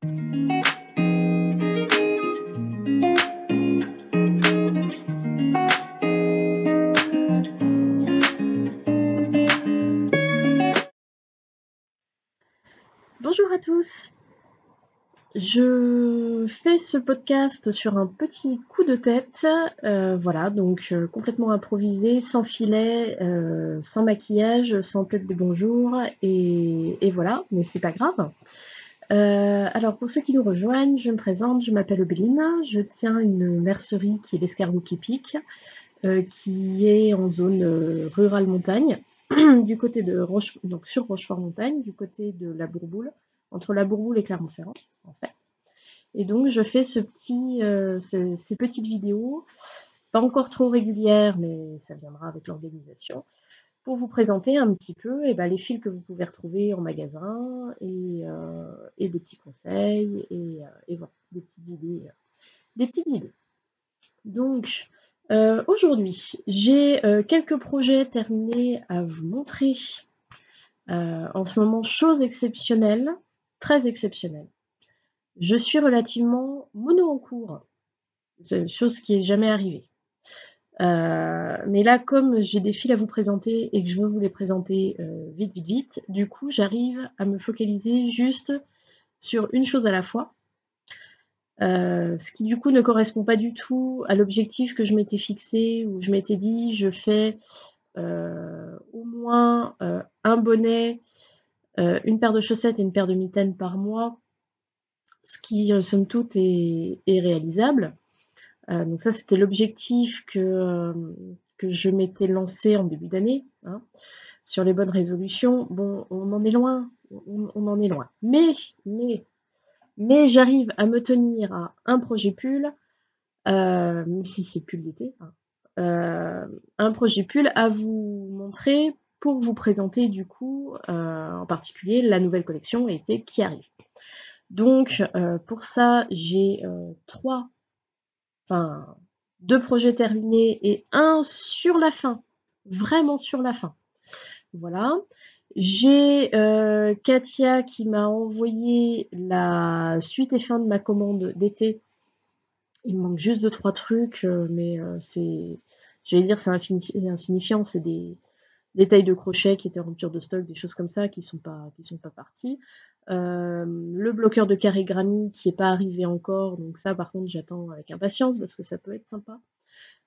Bonjour à tous, je fais ce podcast sur un petit coup de tête, voilà, donc complètement improvisé, sans filet, sans maquillage, sans tête des bonjours, et voilà, mais c'est pas grave. Alors pour ceux qui nous rejoignent, je me présente, je m'appelle Obéline, je tiens une mercerie qui est l'Escargot qui pique, qui est en zone rurale montagne, du côté de donc sur Rochefort-Montagne, du côté de la Bourboule, entre la Bourboule et Clermont-Ferrand, en fait. Et donc je fais ces petites vidéos, pas encore trop régulières, mais ça viendra avec l'organisation, pour vous présenter un petit peu les fils que vous pouvez retrouver en magasin, et des petits conseils, et voilà, des petites idées. Donc, aujourd'hui, j'ai quelques projets terminés à vous montrer. En ce moment, chose exceptionnelle, très exceptionnelle. Je suis relativement mono en cours, chose qui est jamais arrivée. Mais là, comme j'ai des fils à vous présenter et que je veux vous les présenter vite, du coup, j'arrive à me focaliser juste sur une chose à la fois. Ce qui du coup ne correspond pas du tout à l'objectif que je m'étais fixé, où je m'étais dit je fais au moins un bonnet, une paire de chaussettes et une paire de mitaines par mois, ce qui somme toute est réalisable. Donc ça c'était l'objectif que je m'étais lancé en début d'année, hein, sur les bonnes résolutions. Bon, on en est loin, on en est loin. Mais j'arrive à me tenir à un projet pull, même si c'est pull d'été, hein, un projet pull à vous montrer pour vous présenter du coup, en particulier la nouvelle collection été qui arrive. Donc pour ça j'ai deux projets terminés et un sur la fin, vraiment sur la fin. Voilà. J'ai Katia qui m'a envoyé la suite et fin de ma commande d'été. Il me manque juste 2-3 trucs, mais j'allais dire c'est insignifiant, c'est des tailles de crochet qui étaient en rupture de stock, des choses comme ça qui sont pas parties. Le bloqueur de carré granit qui n'est pas arrivé encore, donc ça par contre j'attends avec impatience parce que ça peut être sympa.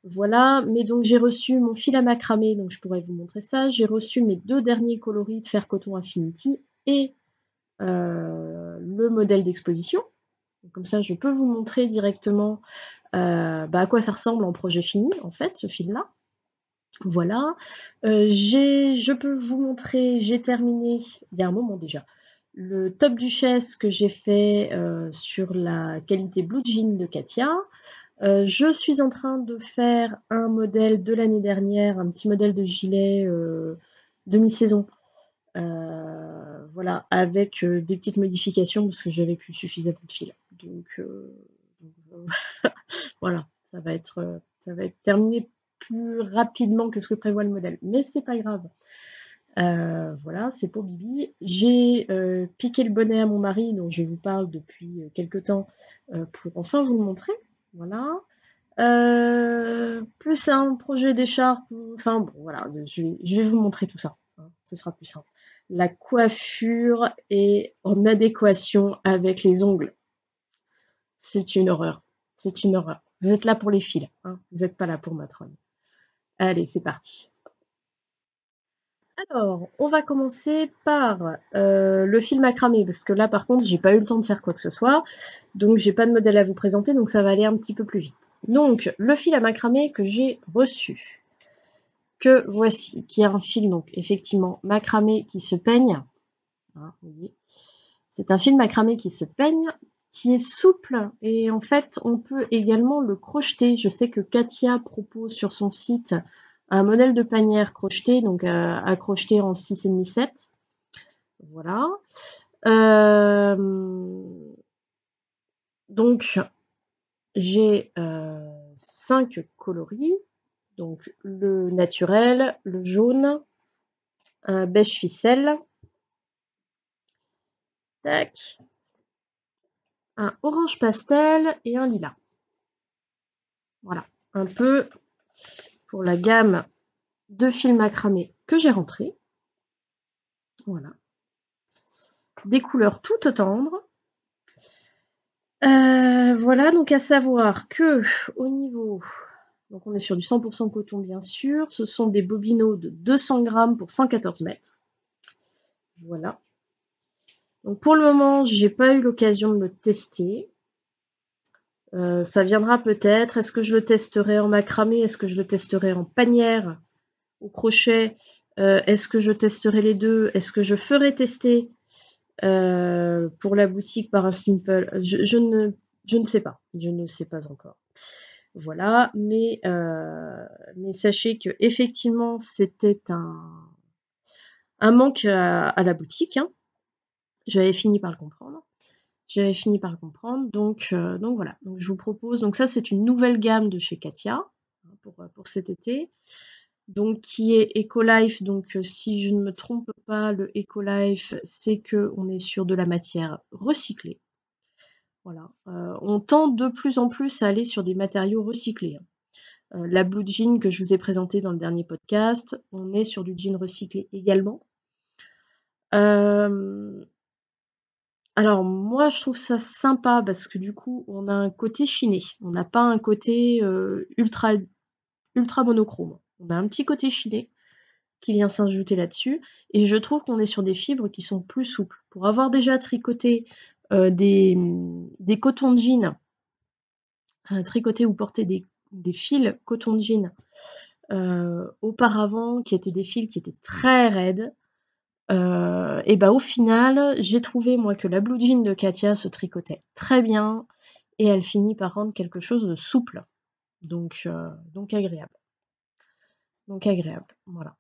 Voilà, mais donc j'ai reçu mon fil à macramé, donc je pourrais vous montrer ça. J'ai reçu mes 2 derniers coloris de Fer Coton Infinity et le modèle d'exposition. Comme ça, je peux vous montrer directement à quoi ça ressemble en projet fini, en fait, ce fil-là. Voilà. Je peux vous montrer, j'ai terminé, il y a un moment déjà, le top duchesse que j'ai fait sur la qualité Blue Jean de Katia. Je suis en train de faire un modèle de l'année dernière, un petit modèle de gilet demi-saison. Voilà, avec des petites modifications parce que j'avais plus suffisamment de fil. Donc voilà, ça va être terminé plus rapidement que ce que prévoit le modèle. Mais c'est pas grave. Voilà, c'est pour Bibi. J'ai piqué le bonnet à mon mari, dont je vous parle depuis quelques temps, pour enfin vous le montrer. Voilà. Plus un projet d'écharpe, enfin bon, voilà, je vais vous montrer tout ça, hein, ce sera plus simple. La coiffure est en adéquation avec les ongles. C'est une horreur, c'est une horreur. Vous êtes là pour les fils, hein, vous n'êtes pas là pour ma trône. Allez, c'est parti. Alors, on va commencer par le fil macramé, parce que là, par contre, j'ai pas eu le temps de faire quoi que ce soit, donc j'ai pas de modèle à vous présenter, donc ça va aller un petit peu plus vite. Donc, le fil à macramé que j'ai reçu, que voici, qui est un fil, donc effectivement, macramé qui se peigne. Hein, vous voyez. C'est un fil macramé qui se peigne, qui est souple, et en fait, on peut également le crocheter. Je sais que Katia propose sur son site un modèle de panière crocheté, donc à crocheter en 6,5-7. Voilà. Donc, j'ai 5 coloris. Donc, le naturel, le jaune, un beige ficelle. Tac. un orange pastel et un lilas. Voilà, un peu pour la gamme de fil macramé que j'ai rentré. Voilà. Des couleurs toutes tendres. Voilà, donc à savoir que au niveau, donc on est sur du 100% coton bien sûr, ce sont des bobinaux de 200 grammes pour 114 mètres. Voilà. Donc pour le moment, j'ai pas eu l'occasion de le tester. Ça viendra peut-être. Est-ce que je le testerai en macramé? Est-ce que je le testerai en panière, au crochet? Est-ce que je testerai les deux? Est-ce que je ferai tester pour la boutique par un simple? Je ne sais pas. Je ne sais pas encore. Voilà, mais sachez que effectivement c'était un manque à la boutique, hein. J'avais fini par le comprendre. Donc voilà. Donc je vous propose. Donc ça c'est une nouvelle gamme de chez Katia, hein, pour cet été. Donc qui est Ecolife. Donc si je ne me trompe pas, le Ecolife, c'est que on est sur de la matière recyclée. Voilà. On tend de plus en plus à aller sur des matériaux recyclés, hein. La blue jean que je vous ai présentée dans le dernier podcast, on est sur du jean recyclé également. Alors moi je trouve ça sympa parce que du coup on a un côté chiné, on n'a pas un côté ultra monochrome. On a un petit côté chiné qui vient s'ajouter là-dessus et je trouve qu'on est sur des fibres qui sont plus souples. Pour avoir déjà tricoté des cotons de jean, tricoté ou porté des fils coton de jean auparavant, qui étaient des fils qui étaient très raides, et bah au final, j'ai trouvé moi que la blue jean de Katia se tricotait très bien et elle finit par rendre quelque chose de souple. Donc agréable. Donc agréable, voilà.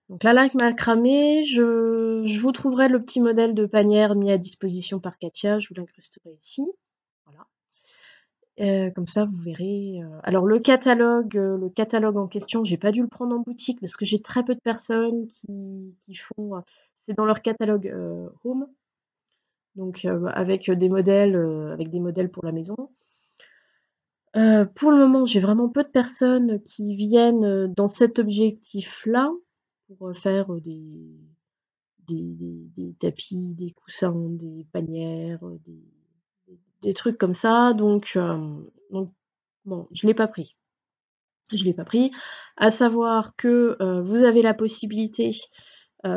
Donc la laque macramé, je vous trouverai le petit modèle de panière mis à disposition par Katia, je vous l'incrusterai ici. Voilà. Comme ça vous verrez. Alors le catalogue en question, j'ai pas dû le prendre en boutique parce que j'ai très peu de personnes qui font. C'est dans leur catalogue home, donc avec des modèles pour la maison. Pour le moment, j'ai vraiment peu de personnes qui viennent dans cet objectif-là pour faire des tapis, des coussins, des panières, des trucs comme ça. Donc bon, je l'ai pas pris. Je l'ai pas pris. À savoir que vous avez la possibilité,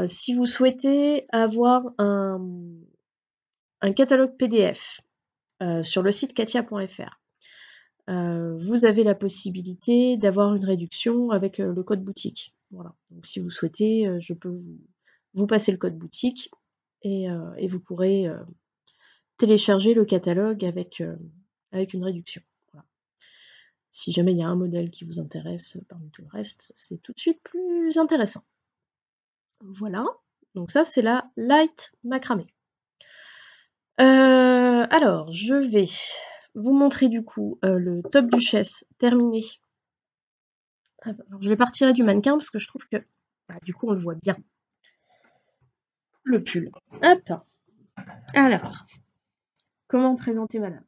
si vous souhaitez avoir un catalogue PDF sur le site katia.fr, vous avez la possibilité d'avoir une réduction avec le code boutique. Voilà. Donc si vous souhaitez, je peux vous passer le code boutique et vous pourrez télécharger le catalogue avec une réduction. Voilà. Si jamais il y a un modèle qui vous intéresse parmi tout le reste, c'est tout de suite plus intéressant. Voilà, donc ça c'est la light macramé. Alors, je vais vous montrer du coup le top duchesse terminé. Alors, je vais partir du mannequin parce que je trouve que du coup on le voit bien. Le pull. Hop. Alors, comment présenter madame?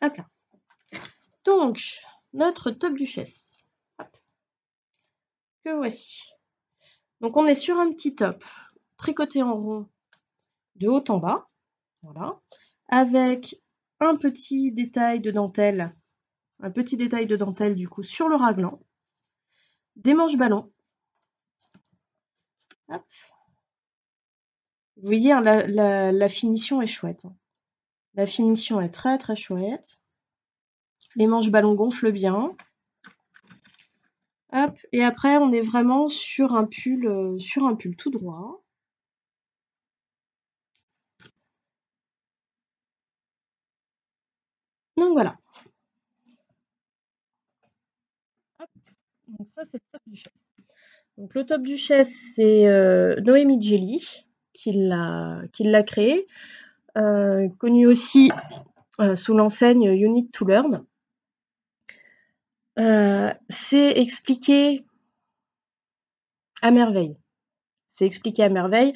Hop là. Donc, notre top duchesse. Hop. Que voici. Donc on est sur un petit top tricoté en rond de haut en bas. Voilà. Avec un petit détail de dentelle. Un petit détail de dentelle du coup sur le raglan. Des manches ballons. Hop. Vous voyez, hein, la finition est chouette. La finition est très très chouette. Les manches ballons gonflent bien. Hop. Et après, on est vraiment sur un pull tout droit. Donc voilà. Hop. Donc ça, c'est le top duchesse. Donc le top duchesse, c'est Noémie Jelly qui l'a créé. Connu aussi sous l'enseigne You Need to Learn. C'est expliqué à merveille. C'est expliqué à merveille.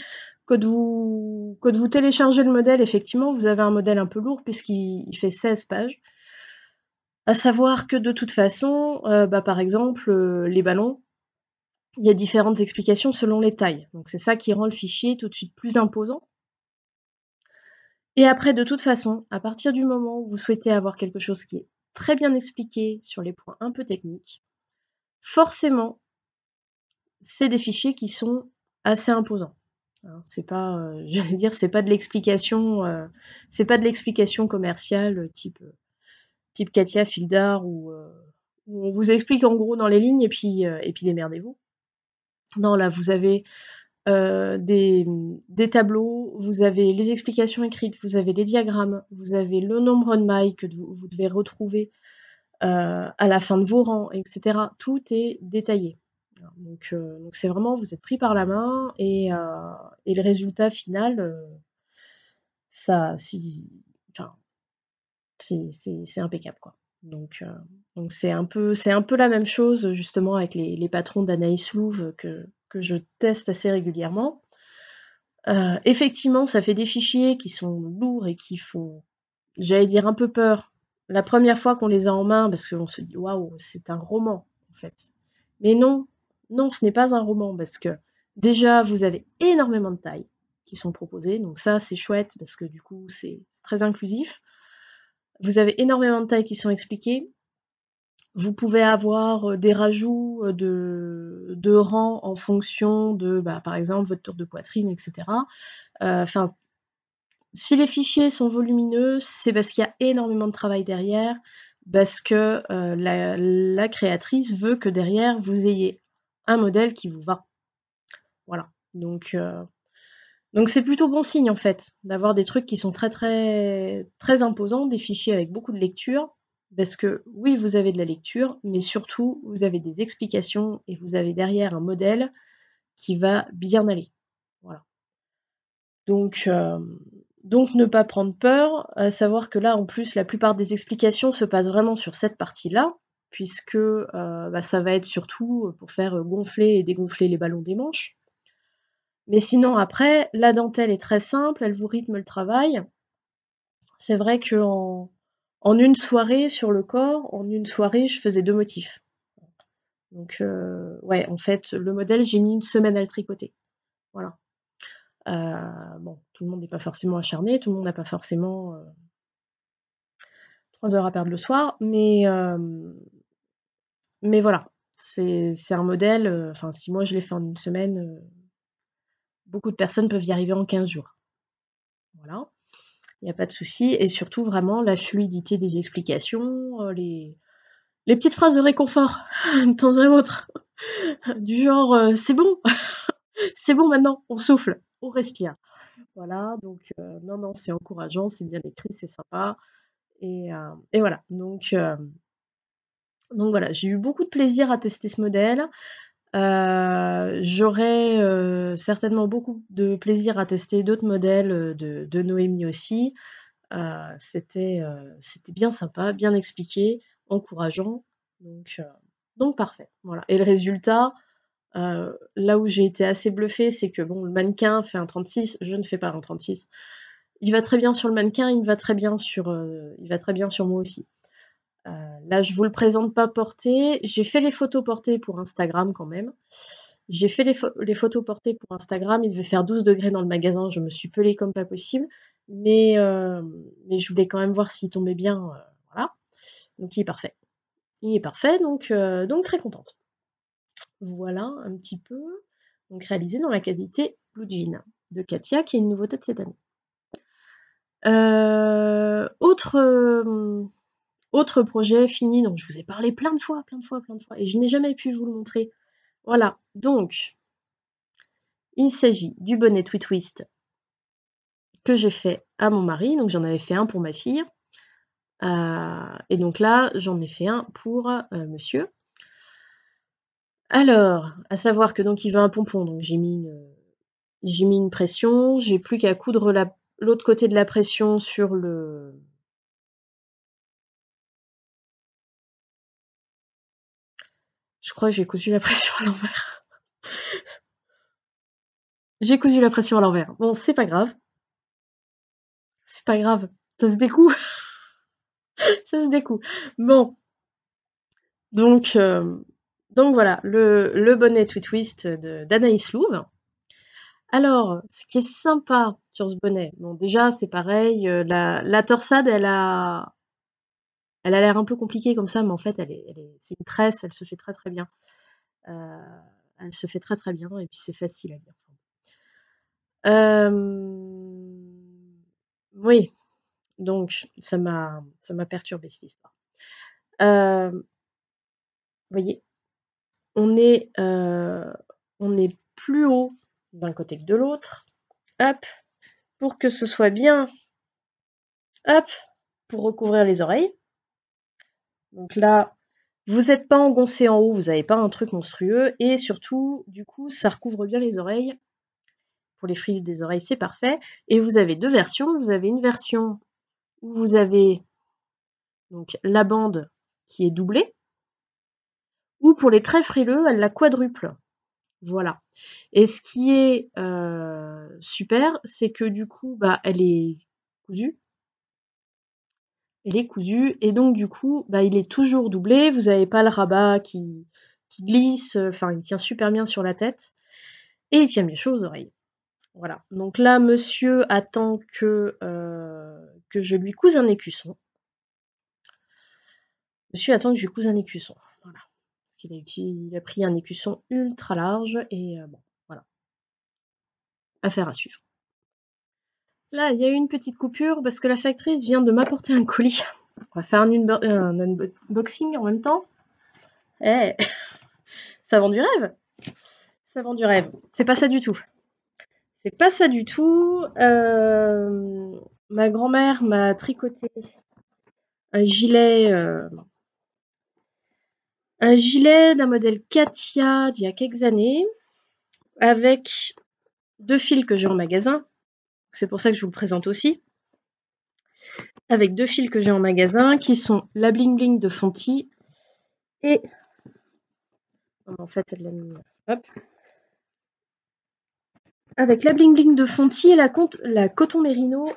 Quand vous téléchargez le modèle, effectivement, vous avez un modèle un peu lourd puisqu'il fait 16 pages. À savoir que de toute façon, par exemple, les ballons, il y a différentes explications selon les tailles. Donc c'est ça qui rend le fichier tout de suite plus imposant. Et après, de toute façon, à partir du moment où vous souhaitez avoir quelque chose qui est très bien expliqué sur les points un peu techniques, forcément, c'est des fichiers qui sont assez imposants. Hein, c'est pas, j'allais dire, c'est pas de l'explication commerciale type Katia, Fildar, où on vous explique en gros dans les lignes et puis démerdez-vous. Non, là, vous avez des tableaux, vous avez les explications écrites, vous avez les diagrammes, vous avez le nombre de mailles que vous devez retrouver à la fin de vos rangs, etc. Tout est détaillé. Donc c'est vraiment, vous êtes pris par la main et le résultat final, ça, enfin, c'est impeccable, quoi. Donc c'est un peu la même chose justement avec les patrons d'Anaïs Louve que je teste assez régulièrement. Effectivement, ça fait des fichiers qui sont lourds et qui font, j'allais dire, un peu peur la première fois qu'on les a en main parce qu'on se dit waouh, c'est un roman en fait. Mais non, non, ce n'est pas un roman parce que déjà vous avez énormément de tailles qui sont proposées, donc ça c'est chouette parce que du coup c'est très inclusif. Vous avez énormément de tailles qui sont expliquées. Vous pouvez avoir des rajouts de rangs en fonction de, par exemple, votre tour de poitrine, etc. Enfin, si les fichiers sont volumineux, c'est parce qu'il y a énormément de travail derrière, parce que la créatrice veut que derrière, vous ayez un modèle qui vous va. Voilà. Donc c'est plutôt bon signe en fait, d'avoir des trucs qui sont très très très imposants, des fichiers avec beaucoup de lecture, parce que oui, vous avez de la lecture, mais surtout vous avez des explications et vous avez derrière un modèle qui va bien aller. Voilà. Donc, donc ne pas prendre peur, à savoir que là en plus la plupart des explications se passent vraiment sur cette partie-là, puisque ça va être surtout pour faire gonfler et dégonfler les ballons des manches. Mais sinon après, la dentelle est très simple, elle vous rythme le travail. C'est vrai qu'en une soirée sur le corps, en une soirée, je faisais 2 motifs. Donc ouais, en fait, le modèle, j'ai mis 1 semaine à le tricoter. Voilà. Bon, tout le monde n'est pas forcément acharné, tout le monde n'a pas forcément 3 heures à perdre le soir, mais voilà. C'est un modèle, enfin, si moi je l'ai fait en 1 semaine, beaucoup de personnes peuvent y arriver en 15 jours. Voilà. Il n'y a pas de souci. Et surtout, vraiment, la fluidité des explications, les petites phrases de réconfort, de temps à autre, du genre c'est bon, c'est bon maintenant, on souffle, on respire. Voilà, donc non, non, c'est encourageant, c'est bien écrit, c'est sympa. Et voilà, donc voilà, j'ai eu beaucoup de plaisir à tester ce modèle. J'aurais certainement beaucoup de plaisir à tester d'autres modèles de Noémie aussi. C'était bien sympa, bien expliqué, encourageant, donc, euh, donc parfait. Voilà. Et le résultat, là où j'ai été assez bluffée, c'est que bon, le mannequin fait un 36, je ne fais pas un 36. Il va très bien sur le mannequin, il va très bien sur moi aussi. Là, je vous le présente pas porté. J'ai fait les photos portées pour Instagram quand même. J'ai fait les photos portées pour Instagram. Il devait faire 12 degrés dans le magasin. Je me suis pelée comme pas possible. Mais je voulais quand même voir s'il tombait bien. Voilà. Donc il est parfait. Il est parfait, donc très contente. Voilà un petit peu. Donc réalisé dans la qualité Blue Jean de Katia, qui est une nouveauté de cette année. Autre projet fini dont je vous ai parlé plein de fois, et je n'ai jamais pu vous le montrer. Voilà, donc il s'agit du bonnet Tweet Twist que j'ai fait à mon mari, donc j'en avais fait un pour ma fille, et donc là j'en ai fait un pour monsieur. Alors, à savoir que donc il veut un pompon, donc j'ai mis une pression, j'ai plus qu'à coudre l'autre côté de la pression sur le... Je crois que j'ai cousu la pression à l'envers. J'ai cousu la pression à l'envers. Bon, c'est pas grave. C'est pas grave. Ça se découd. Ça se découd. Bon, donc, voilà, le bonnet twist d'Anaïs Louve. Alors, ce qui est sympa sur ce bonnet, bon déjà c'est pareil, la torsade elle a l'air un peu compliquée comme ça, mais en fait c'est une tresse, elle se fait très très bien. Euh, Elle se fait très très bien et puis c'est facile à lire. Oui, donc ça m'a perturbé cette histoire. Vous voyez, on est, on est plus haut d'un côté que de l'autre. Hop, pour que ce soit bien, hop, pour recouvrir les oreilles. Donc là, vous n'êtes pas engoncé en haut, vous n'avez pas un truc monstrueux, et surtout, du coup, ça recouvre bien les oreilles. Pour les frilus des oreilles, c'est parfait. Et vous avez deux versions. Vous avez une version où vous avez donc la bande qui est doublée, ou pour les très frileux, elle la quadruple. Voilà. Et ce qui est super, c'est que du coup, bah, elle est cousue. Elle est cousue, et donc du coup, bah, il est toujours doublé. Vous n'avez pas le rabat qui glisse, enfin, il tient super bien sur la tête, et il tient bien chaud aux oreilles. Voilà. Donc là, monsieur attend que je lui couse un écusson. Monsieur attend que je lui couse un écusson. Voilà. Il a pris un écusson ultra large, et bon, voilà. Affaire à suivre. Là, il y a eu une petite coupure parce que la factrice vient de m'apporter un colis. On va faire un unboxing en même temps. Eh, ça vend du rêve. Ça vend du rêve. C'est pas ça du tout. C'est pas ça du tout. Ma grand-mère m'a tricoté un gilet, d'un modèle Katia d'il y a quelques années, avec deux fils que j'ai en magasin. C'est pour ça que je vous le présente aussi. Avec deux fils que j'ai en magasin, qui sont la Bling Bling de Fonty et... En fait, elle l'a mis... Hop. Avec la Bling Bling de Fonty et la coton mérino.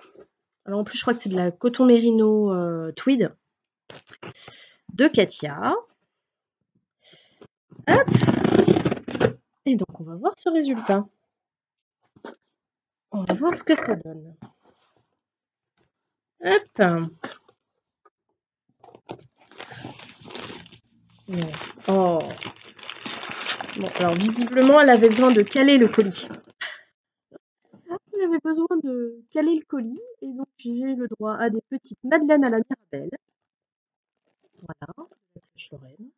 Alors en plus, je crois que c'est de la coton mérino tweed de Katia. Hop. Et donc, on va voir ce résultat. On va voir ce que ça donne. Hop. Oh. Bon, alors visiblement, elle avait besoin de caler le colis. Elle avait besoin de caler le colis, et donc j'ai le droit à des petites madeleines à la Mirabelle. Voilà, Lorraine.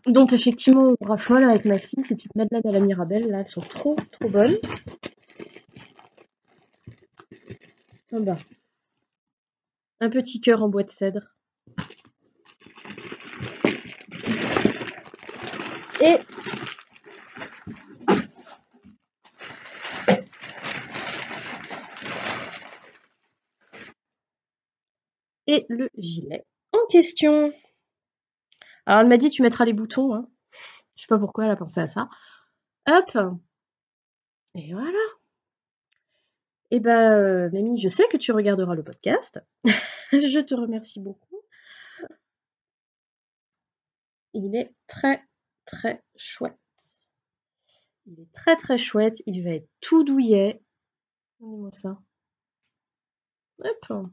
Dont effectivement on raffole avec ma fille, ces petites madeleines à la Mirabelle, là, elles sont trop trop bonnes. En bas, un petit cœur en bois de cèdre. Et le gilet en question. Alors elle m'a dit tu mettras les boutons, hein. Je sais pas pourquoi elle a pensé à ça. Hop. Et voilà. Et bah Mamie, je sais que tu regarderas le podcast. Je te remercie beaucoup. Il est très très chouette. Il est très très chouette. Il va être tout douillet. Regardez-moi ça. Hop.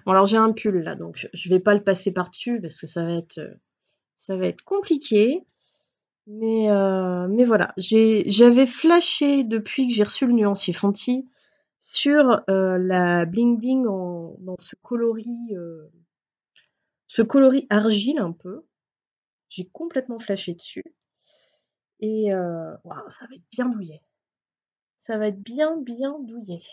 Bon alors j'ai un pull là, donc je vais pas le passer par-dessus parce que ça va être compliqué. Mais voilà, j'avais flashé depuis que j'ai reçu le nuancier Fonty sur la Bling Bling dans ce coloris argile un peu. J'ai complètement flashé dessus. Et waouh, ça va être bien douillet. Ça va être bien bien douillet.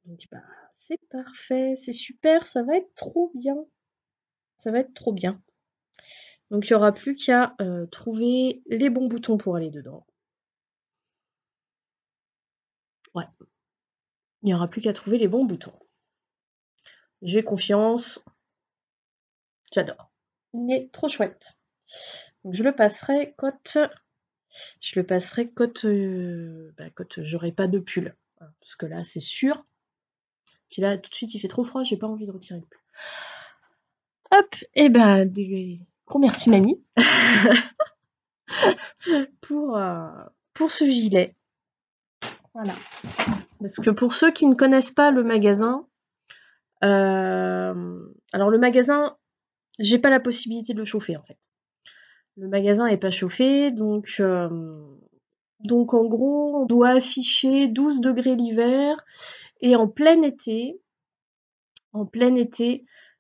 Donc bah c'est parfait, c'est super, ça va être trop bien. Ça va être trop bien. Donc il n'y aura plus qu'à trouver les bons boutons pour aller dedans. Ouais. Il n'y aura plus qu'à trouver les bons boutons. J'ai confiance. J'adore. Il est trop chouette. Donc je le passerai quand j'aurai pas de pull. Parce que là, c'est sûr. Puis là, tout de suite, il fait trop froid, j'ai pas envie de retirer le pull. Hop, et des gros merci mamie pour ce gilet. Voilà. Parce que pour ceux qui ne connaissent pas le magasin, alors le magasin, j'ai pas la possibilité de le chauffer en fait. Le magasin est pas chauffé, donc en gros, on doit afficher 12 degrés l'hiver, et en plein été,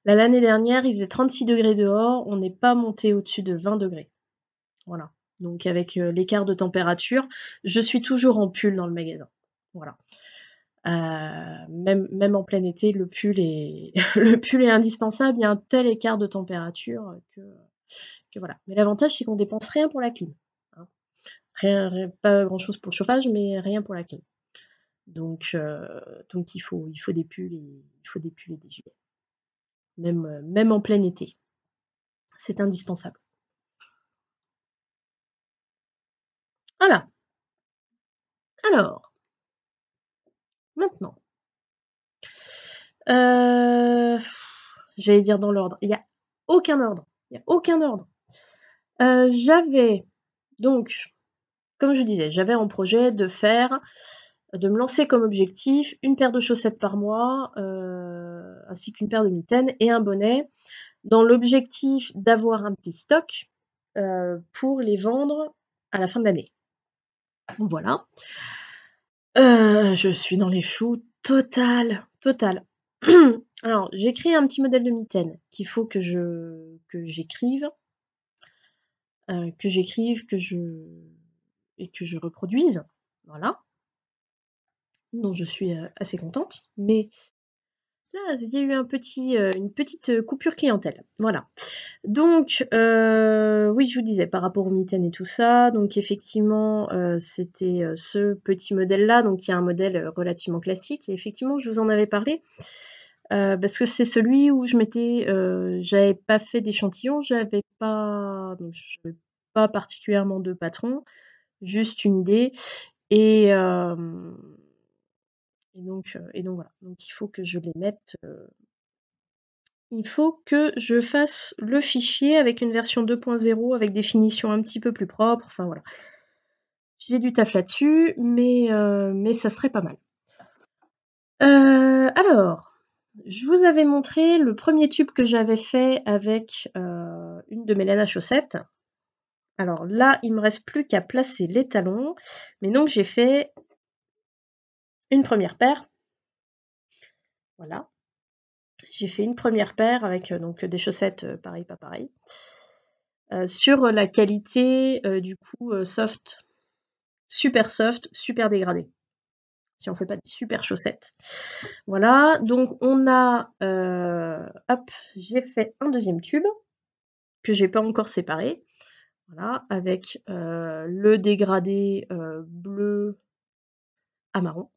là, l'année dernière, il faisait 36 degrés dehors, on n'est pas monté au-dessus de 20 degrés. Voilà. Donc avec l'écart de température, je suis toujours en pull dans le magasin. Voilà. Même en plein été, le pull est le pull est indispensable. Il y a un tel écart de température que voilà. Mais l'avantage, c'est qu'on dépense rien pour la clim. Hein. Pas grand-chose pour le chauffage, mais rien pour la clim. Donc il faut des pulls et des gilets. Même en plein été. C'est indispensable. Voilà. Alors, maintenant, j'allais dire dans l'ordre. Il n'y a aucun ordre. J'avais donc, comme je disais, j'avais en projet de me lancer comme objectif une paire de chaussettes par mois, ainsi qu'une paire de mitaines et un bonnet, dans l'objectif d'avoir un petit stock pour les vendre à la fin de l'année. Voilà. Je suis dans les choux total. Alors, j'ai créé un petit modèle de mitaine qu'il faut que j'écrive, et que je reproduise. Voilà. Donc je suis assez contente. Mais là, il y a eu une petite coupure clientèle. Voilà. Donc, oui, je vous disais, par rapport aux mitaines et tout ça, donc effectivement, c'était ce petit modèle-là. Donc il y a un modèle relativement classique. Et effectivement, je vous en avais parlé. Parce que c'est celui où j'avais pas fait d'échantillon, j'avais pas particulièrement de patron, juste une idée, et donc voilà. Donc il faut que je les mette, il faut que je fasse le fichier avec une version 2.0 avec des finitions un petit peu plus propres, enfin voilà. J'ai du taf là-dessus, mais ça serait pas mal. Alors, je vous avais montré le premier tube que j'avais fait avec une de mes laines à chaussettes. Alors là, il me reste plus qu'à placer les talons. Mais donc j'ai fait une première paire. Voilà. J'ai fait une première paire avec donc des chaussettes pareil, pas pareil. Sur la qualité du coup soft, super dégradé. Si on fait pas des super chaussettes. Voilà, donc on a, hop, j'ai fait un deuxième tube que j'ai pas encore séparé. Voilà, avec le dégradé bleu à marron.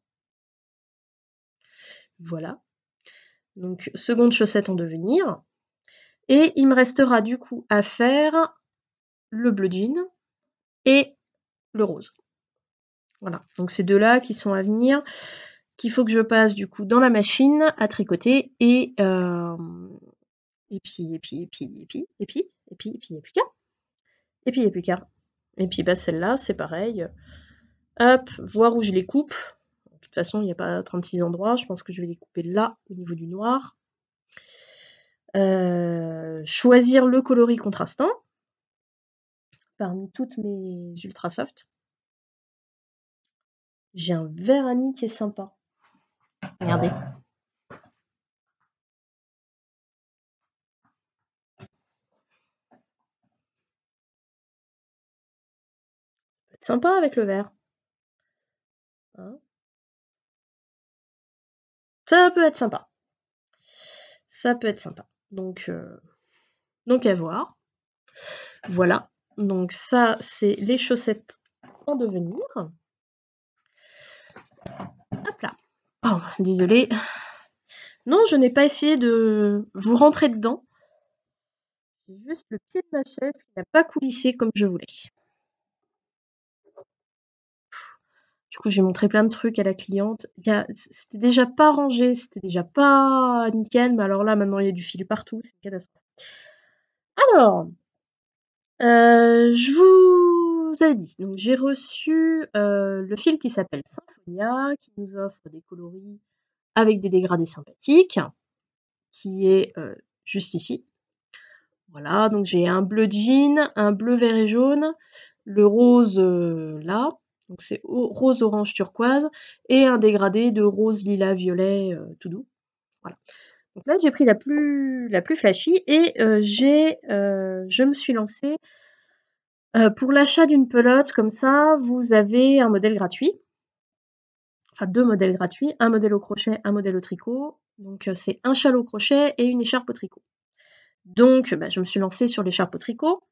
Voilà. Donc seconde chaussette en devenir. Et il me restera du coup à faire le bleu jean et le rose. Voilà, donc ces deux-là qui sont à venir, qu'il faut que je passe du coup dans la machine à tricoter et puis celle-là, c'est pareil. Hop, voir où je les coupe. De toute façon, il n'y a pas 36 endroits. Je pense que je vais les couper là, au niveau du noir. Choisir le coloris contrastant parmi toutes mes ultra soft. J'ai un vert anis qui est sympa. Regardez. C'est sympa avec le vert. Hein, ça peut être sympa. Donc à voir. Voilà. Donc ça, c'est les chaussettes en devenir. Hop là. Oh, désolée. Non, je n'ai pas essayé de vous rentrer dedans. C'est juste le pied de ma chaise qui n'a pas coulissé comme je voulais. Du coup, j'ai montré plein de trucs à la cliente. C'était déjà pas rangé, c'était déjà pas nickel, mais alors là, maintenant, il y a du fil partout, c'est une catastrophe. Alors, je vous avais dit, donc j'ai reçu le fil qui s'appelle Symphonia, qui nous offre des coloris avec des dégradés sympathiques, qui est juste ici. Voilà, donc j'ai un bleu jean, un bleu vert et jaune, le rose là, donc c'est rose orange turquoise, et un dégradé de rose lilas violet tout doux. Voilà. Donc là j'ai pris la plus flashy et je me suis lancée pour l'achat d'une pelote comme ça, vous avez un modèle gratuit, enfin 2 modèles gratuits, un modèle au crochet, un modèle au tricot. Donc c'est un châle au crochet et une écharpe au tricot. Donc je me suis lancée sur l'écharpe au tricot.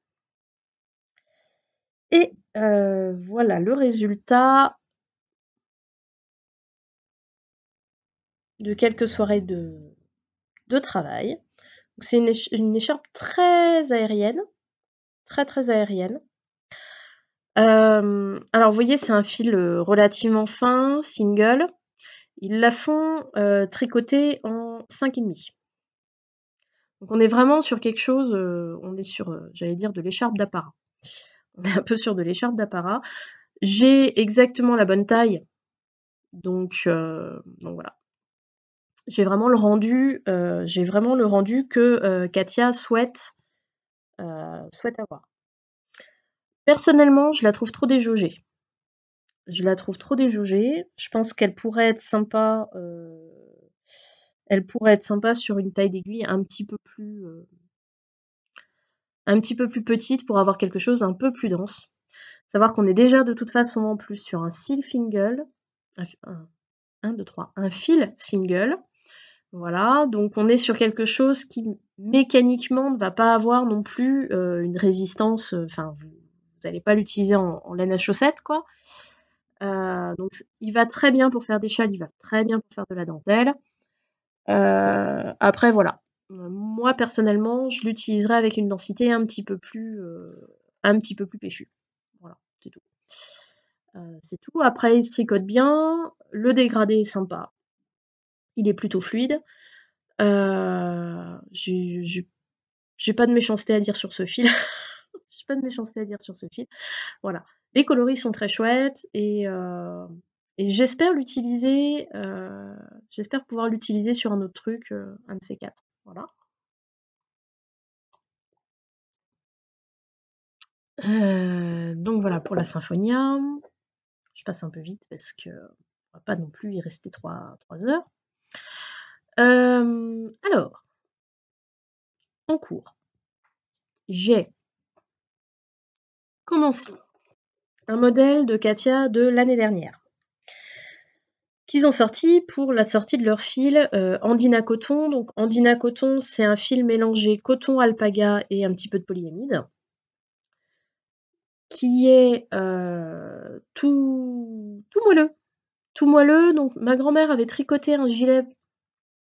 Et voilà le résultat de quelques soirées de travail. C'est une écharpe très aérienne, très aérienne. Alors vous voyez, c'est un fil relativement fin, single. Ils la font tricoter en 5,5. Donc on est vraiment sur quelque chose, on est sur, j'allais dire, de l'écharpe d'apparat. On est un peu sur de l'écharpe d'apparat. J'ai exactement la bonne taille, donc voilà. J'ai vraiment le rendu que Katia souhaite avoir. Personnellement, je la trouve trop déjaugée. Je pense qu'elle pourrait être sympa. Elle pourrait être sympa sur une taille d'aiguille un petit peu plus petite pour avoir quelque chose un peu plus dense. Savoir qu'on est déjà de toute façon en plus sur un fil single, un fil single. Voilà, donc on est sur quelque chose qui mécaniquement ne va pas avoir non plus une résistance, enfin vous n'allez pas l'utiliser en laine à chaussettes quoi. Donc il va très bien pour faire des châles, il va très bien pour faire de la dentelle. Après voilà, moi personnellement je l'utiliserai avec une densité un petit peu plus péchue. Voilà, c'est tout. C'est tout. Après il se tricote bien, le dégradé est sympa, il est plutôt fluide. J'ai pas de méchanceté à dire sur ce fil. J'ai pas de méchanceté à dire sur ce fil. Voilà. Les coloris sont très chouettes et j'espère j'espère pouvoir l'utiliser sur un autre truc, un de ces quatre. Voilà. Donc voilà pour la Symphonia. Je passe un peu vite parce que on va pas non plus y rester 3 heures. Alors, en cours, j'ai commencé un modèle de Katia de l'année dernière, qu'ils ont sorti pour la sortie de leur fil Andina Coton. Donc Andina Coton, c'est un fil mélangé coton, alpaga et un petit peu de polyamide, qui est tout moelleux. Tout moelleux. Donc ma grand-mère avait tricoté un gilet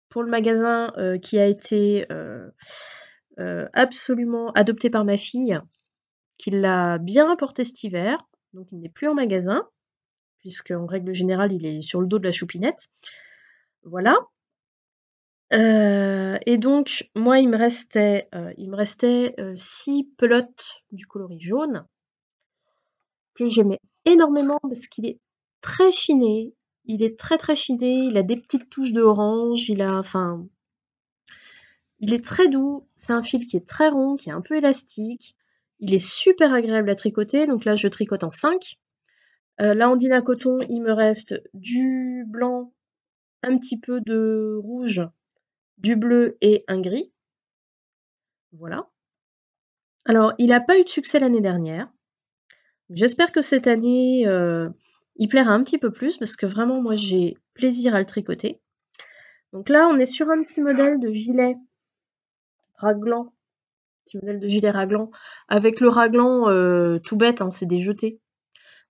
pour le magasin qui a été absolument adopté par ma fille, qui l'a bien porté cet hiver. Donc il n'est plus en magasin, puisque en règle générale il est sur le dos de la choupinette. Voilà. Et donc moi il me restait 6 pelotes du coloris jaune, que j'aimais énormément parce qu'il est très chiné. Il est très chiné, il a des petites touches de orange, il est très doux, c'est un fil qui est très rond, qui est un peu élastique. Il est super agréable à tricoter, donc là je tricote en 5. Là en Dina Coton, il me reste du blanc, un petit peu de rouge, du bleu et un gris. Voilà. Alors, il n'a pas eu de succès l'année dernière. J'espère que cette année, il plaira un petit peu plus parce que vraiment, moi, j'ai plaisir à le tricoter. Donc là, on est sur un petit modèle de gilet raglan. Petit modèle de gilet raglan. Avec le raglan tout bête, hein, c'est des jetés.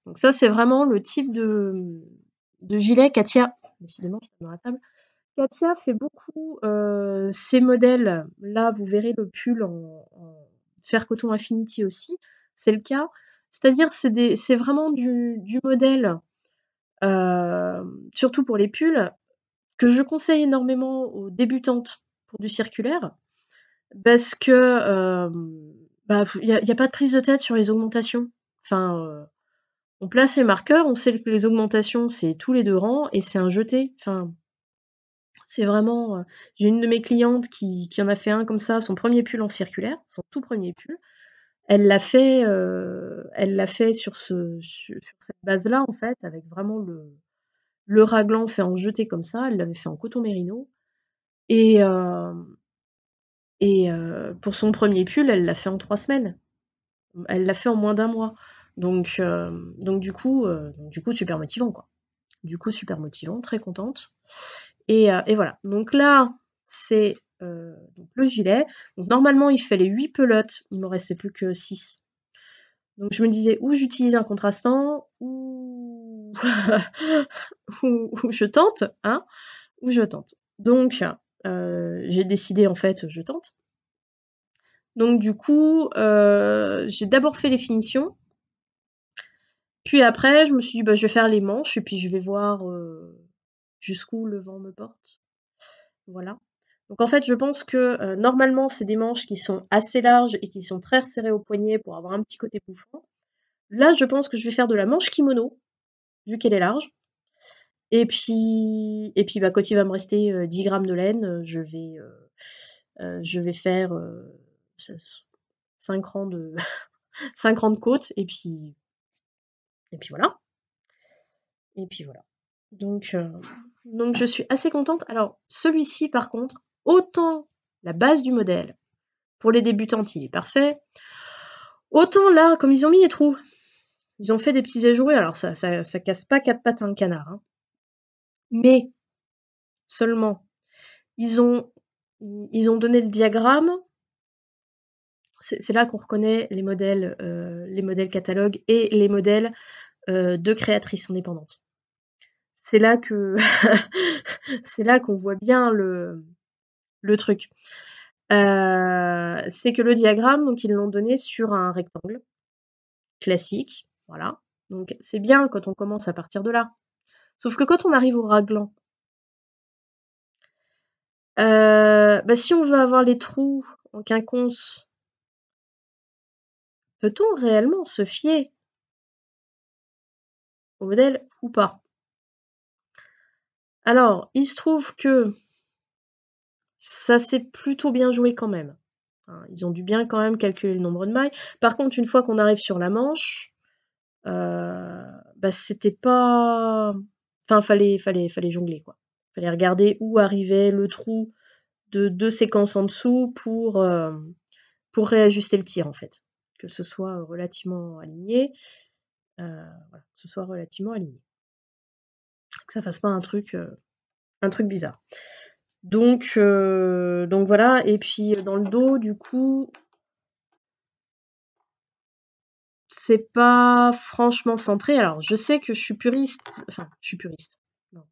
Donc ça, c'est vraiment le type de gilet Katia. Décidément, je suis dans la table. Katia fait beaucoup ces modèles. Là, vous verrez le pull faire Coton Infinity aussi, c'est le cas. C'est-à-dire c'est vraiment du modèle, surtout pour les pulls, que je conseille énormément aux débutantes pour du circulaire parce que, bah, il y a pas de prise de tête sur les augmentations. Enfin, on place les marqueurs, on sait que les augmentations, c'est tous les 2 rangs et c'est un jeté. Enfin, c'est vraiment, j'ai une de mes clientes qui en a fait un comme ça, son premier pull en circulaire, son tout premier pull. Elle l'a fait sur cette base-là, en fait, avec vraiment le raglan fait en jeté comme ça. Elle l'avait fait en coton mérino et hem pour son premier pull, elle l'a fait en 3 semaines. Elle l'a fait en moins d'1 mois. Donc du coup super motivant, quoi. Du coup super motivant, très contente et voilà. Donc là, c'est, donc le gilet. Donc normalement, il fallait 8 pelotes, il me restait plus que 6. Donc je me disais ou j'utilise un contrastant ou ou je tente, hein, ou je tente. Donc j'ai décidé en fait, je tente. Donc du coup, j'ai d'abord fait les finitions, puis après je me suis dit: «Bah, je vais faire les manches et puis je vais voir, jusqu'où le vent me porte». Voilà. Donc en fait, je pense que, normalement, c'est des manches qui sont assez larges et qui sont très resserrées au poignet pour avoir un petit côté bouffant. Là, je pense que je vais faire de la manche kimono, vu qu'elle est large et puis, bah, quand il va me rester, 10 grammes de laine, je vais faire, ce 5 rangs de 5 rangs de côtes et puis voilà. Et puis voilà. Donc, heu, donc je suis assez contente. Alors celui-ci par contre, autant la base du modèle, pour les débutantes, il est parfait, autant là, comme ils ont mis les trous, ils ont fait des petits éjoués, alors ça casse pas 4 pattes à un canard, hein, mais seulement ils ont ils ont donné le diagramme, c'est là qu'on reconnaît les modèles catalogues et les modèles, de créatrices indépendantes. C'est là que c'est là qu'on voit bien le truc. C'est que le diagramme, donc ils l'ont donné sur un rectangle classique, voilà. Donc c'est bien quand on commence à partir de là. Sauf que quand on arrive au raglan, bah, si on veut avoir les trous en quinconce, peut-on réellement se fier au modèle ou pas? Alors, il se trouve que ça s'est plutôt bien joué quand même, hein. Ils ont dû bien quand même calculer le nombre de mailles. Par contre, une fois qu'on arrive sur la manche, bah, c'était pas enfin fallait jongler, quoi. Fallait regarder où arrivait le trou de 2 séquences en dessous pour réajuster le tir, en fait. Que ce soit relativement aligné, voilà, que ce soit relativement aligné. Que ça fasse pas un truc bizarre. Donc voilà et puis, dans le dos, du coup, c'est pas franchement centré. Alors je sais que je suis puriste, enfin, je suis puriste, non.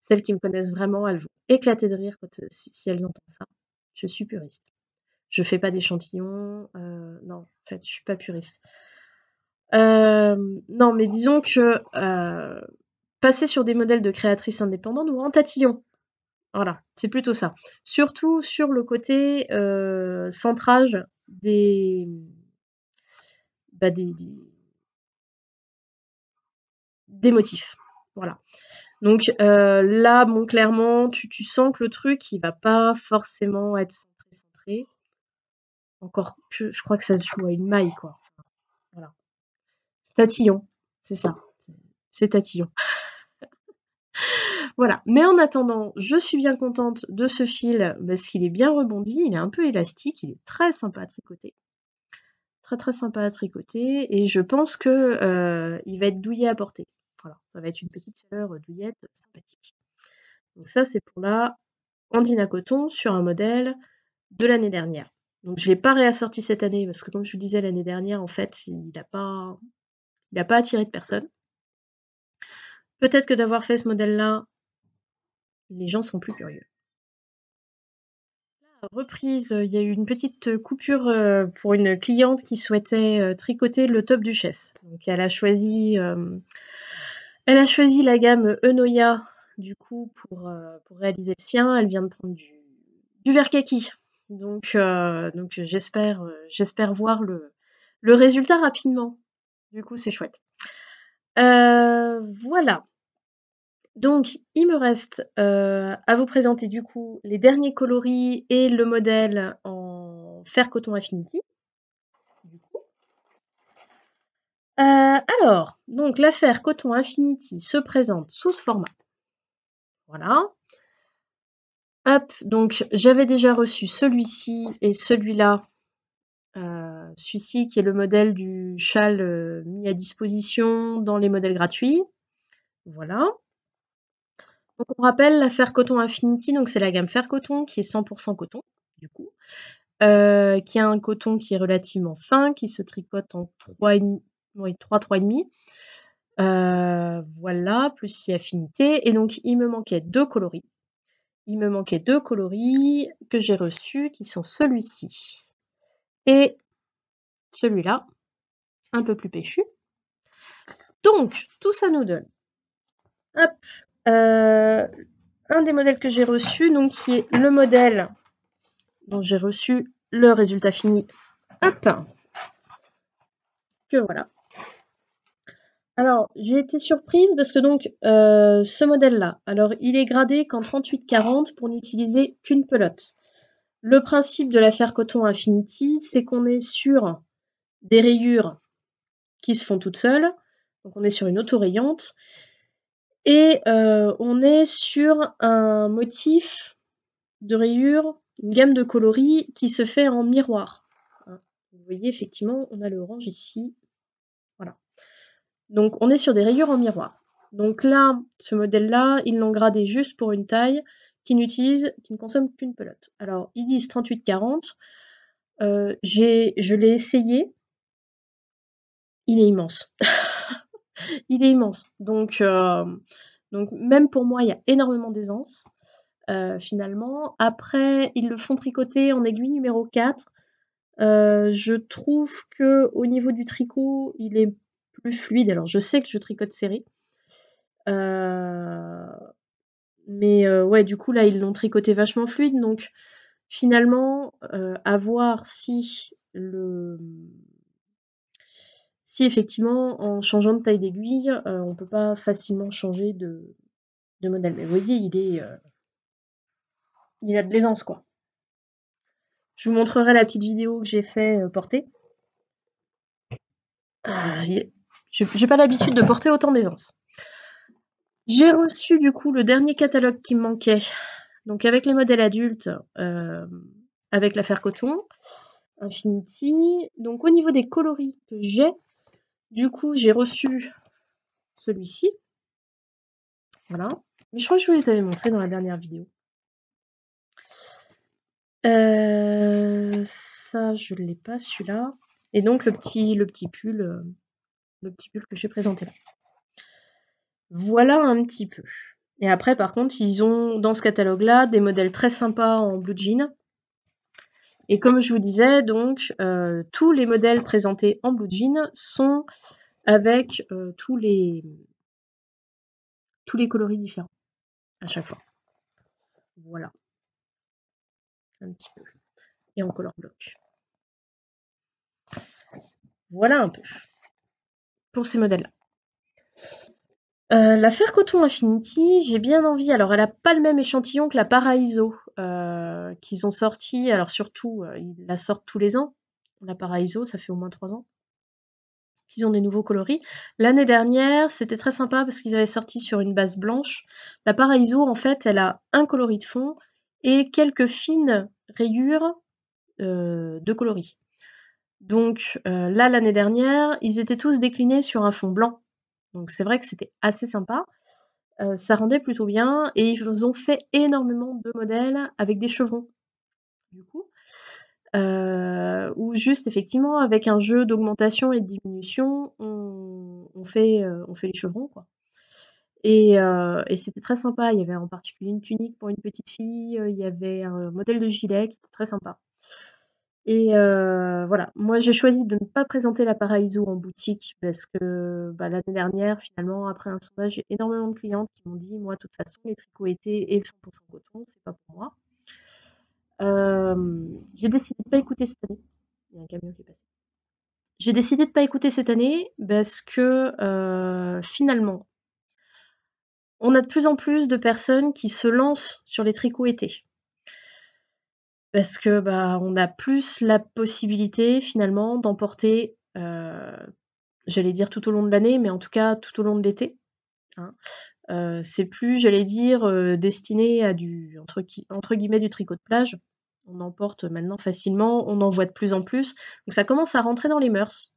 Celles qui me connaissent vraiment, elles vont éclater de rire quand, si elles entendent ça. Je suis puriste. Je fais pas d'échantillons, non, en fait, je suis pas puriste. Non, mais disons que, passer sur des modèles de créatrices indépendantes ou en tatillon. Voilà, c'est plutôt ça. Surtout sur le côté, centrage bah, des motifs. Voilà. Donc, là, bon, clairement, tu sens que le truc, il va pas forcément être centré. Encore que je crois que ça se joue à une maille, quoi. Voilà. C'est tatillon, c'est ça. C'est tatillon. Voilà. Mais en attendant, je suis bien contente de ce fil parce qu'il est bien rebondi, il est un peu élastique, il est très sympa à tricoter. Très, très sympa à tricoter et je pense que, il va être douillet à porter. Voilà, ça va être une petite chaleur, douillette sympathique. Donc ça, c'est pour la Andina Coton sur un modèle de l'année dernière. Donc je l'ai pas réassorti cette année parce que comme je vous disais l'année dernière, en fait, il a pas attiré de personne. Peut-être que d'avoir fait ce modèle-là, les gens sont plus curieux. Reprise, il y a eu une petite coupure pour une cliente qui souhaitait tricoter le top duchesse. Donc elle a choisi la gamme Enoya du coup pour réaliser le sien. Elle vient de prendre du vert kaki. Donc j'espère voir le résultat rapidement. Du coup c'est chouette. Voilà. Donc, il me reste à vous présenter du coup les derniers coloris et le modèle en Fer Coton Affinity. Du coup. Alors, donc la Fer Coton Affinity se présente sous ce format. Voilà. Hop, donc j'avais déjà reçu celui-ci et celui-là. Celui-ci qui est le modèle du châle mis à disposition dans les modèles gratuits. Voilà. Donc on rappelle la Fer Coton Affinity, donc c'est la gamme Fer Coton qui est 100% coton, du coup. Qui a un coton qui est relativement fin, qui se tricote en 3,5. Voilà, plus 6 affinités. Et donc, il me manquait deux coloris. Il me manquait deux coloris que j'ai reçus, qui sont celui-ci et celui-là, un peu plus péchu. Donc, tout ça nous donne hop, un des modèles que j'ai reçu, donc qui est le modèle dont j'ai reçu le résultat fini. Hop, que voilà. Alors, j'ai été surprise parce que donc ce modèle-là, alors il est gradé qu'en 38-40 pour n'utiliser qu'une pelote. Le principe de la Fer Coton Affinity, c'est qu'on est sur des rayures qui se font toutes seules, donc on est sur une autorayante, et on est sur un motif de rayures, une gamme de coloris qui se fait en miroir. Vous voyez, effectivement, on a le orange ici, voilà. Donc on est sur des rayures en miroir. Donc là, ce modèle-là, ils l'ont gradé juste pour une taille qui ne consomme qu'une pelote. Alors, ils disent 38-40. Je l'ai essayé. Il est immense. Il est immense. Donc même pour moi, il y a énormément d'aisance, finalement. Après, ils le font tricoter en aiguille numéro 4. Je trouve qu'au niveau du tricot, il est plus fluide. Alors, je sais que je tricote serré. Mais ouais, du coup, là, ils l'ont tricoté vachement fluide. Donc, finalement, à voir si effectivement, en changeant de taille d'aiguille, on peut pas facilement changer de modèle. Mais vous voyez, il a de l'aisance, quoi. Je vous montrerai la petite vidéo que j'ai fait porter. J'ai pas l'habitude de porter autant d'aisance. J'ai reçu du coup le dernier catalogue qui me manquait, donc avec les modèles adultes, avec la Fer Coton Affinity. Donc au niveau des coloris que j'ai, du coup j'ai reçu celui-ci. Voilà. Mais je crois que je vous les avais montrés dans la dernière vidéo. Ça je l'ai pas celui-là. Et donc le petit pull que j'ai présenté là. Voilà un petit peu. Et après, par contre, ils ont dans ce catalogue-là des modèles très sympas en blue jean. Et comme je vous disais, donc, tous les modèles présentés en blue jean sont avec tous les coloris différents à chaque fois. Voilà. Un petit peu. Et en color block. Voilà un peu pour ces modèles-là. La Fer Coton Affinity, j'ai bien envie. Alors, elle n'a pas le même échantillon que la Paraiso qu'ils ont sorti. Alors, surtout, ils la sortent tous les ans. La Paraiso, ça fait au moins 3 ans qu'ils ont des nouveaux coloris. L'année dernière, c'était très sympa parce qu'ils avaient sorti sur une base blanche. La Paraiso, en fait, elle a un coloris de fond et quelques fines rayures de coloris. Donc là, l'année dernière, ils étaient tous déclinés sur un fond blanc. Donc c'est vrai que c'était assez sympa. Ça rendait plutôt bien et ils ont fait énormément de modèles avec des chevrons. Du coup, ou juste effectivement avec un jeu d'augmentation et de diminution, on fait les chevrons, quoi. Et c'était très sympa. Il y avait en particulier une tunique pour une petite fille, il y avait un modèle de gilet qui était très sympa. Et voilà, moi j'ai choisi de ne pas présenter l'appareil Zoo en boutique parce que, bah, l'année dernière, finalement, après un sondage, j'ai énormément de clientes qui m'ont dit: «Moi, de toute façon, les tricots été et le 100 coton, c'est pas pour moi». J'ai décidé de pas écouter cette année. Il y a un camion qui est passé. J'ai décidé de pas écouter cette année parce que, finalement, on a de plus en plus de personnes qui se lancent sur les tricots été. Parce que, bah, on a plus la possibilité finalement d'emporter, j'allais dire tout au long de l'année, mais en tout cas tout au long de l'été, hein. C'est plus, j'allais dire, destiné à du entre guillemets «du tricot de plage». On en porte maintenant facilement, on en voit de plus en plus, donc ça commence à rentrer dans les mœurs.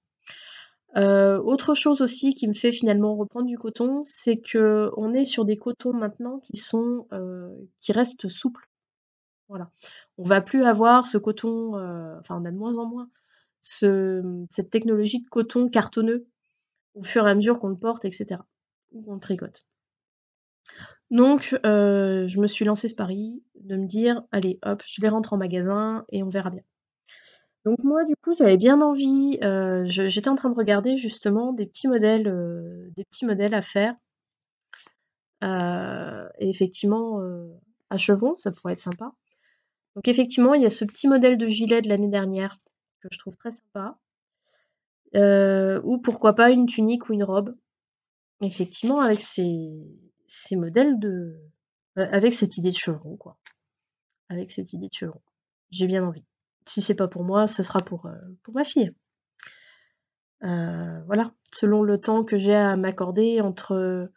Autre chose aussi qui me fait finalement reprendre du coton, c'est qu'on est sur des cotons maintenant qui sont, qui restent souples. Voilà. On va plus avoir ce coton, enfin on a de moins en moins cette technologie de coton cartonneux au fur et à mesure qu'on le porte et cetera, ou qu'on le tricote. Donc je me suis lancée ce pari de me dire: «Allez hop, je les rentre en magasin et on verra bien». Donc moi du coup j'avais bien envie, j'étais en train de regarder justement des petits modèles à faire, et effectivement, à chevrons, ça pourrait être sympa. Donc effectivement, il y a ce petit modèle de gilet de l'année dernière que je trouve très sympa, ou pourquoi pas une tunique ou une robe. Effectivement avec ces modèles de avec cette idée de chevron quoi, avec cette idée de chevron. J'ai bien envie. Si c'est pas pour moi, ça sera pour ma fille. Voilà, selon le temps que j'ai à m'accorder entre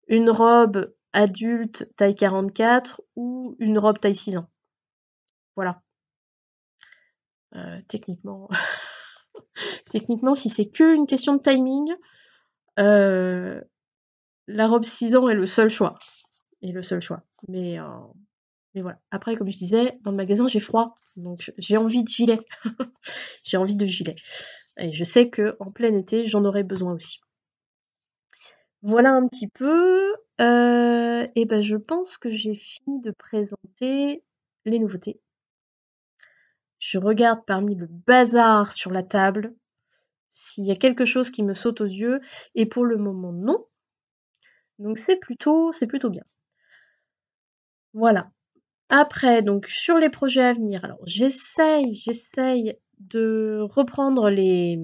une robe adulte taille 44 ou une robe taille 6 ans. Voilà, techniquement techniquement si c'est qu'une question de timing, heu, la robe 6 ans est le seul choix. Est le seul choix. Mais voilà. Après, comme je disais, dans le magasin, j'ai froid, donc j'ai envie de gilet. J'ai envie de gilet. Et je sais que en plein été, j'en aurai besoin aussi. Voilà un petit peu. Et ben, je pense que j'ai fini de présenter les nouveautés. Je regarde parmi le bazar sur la table s'il y a quelque chose qui me saute aux yeux, et pour le moment, non. Donc c'est plutôt bien. Voilà. Après, donc sur les projets à venir, alors j'essaye de reprendre les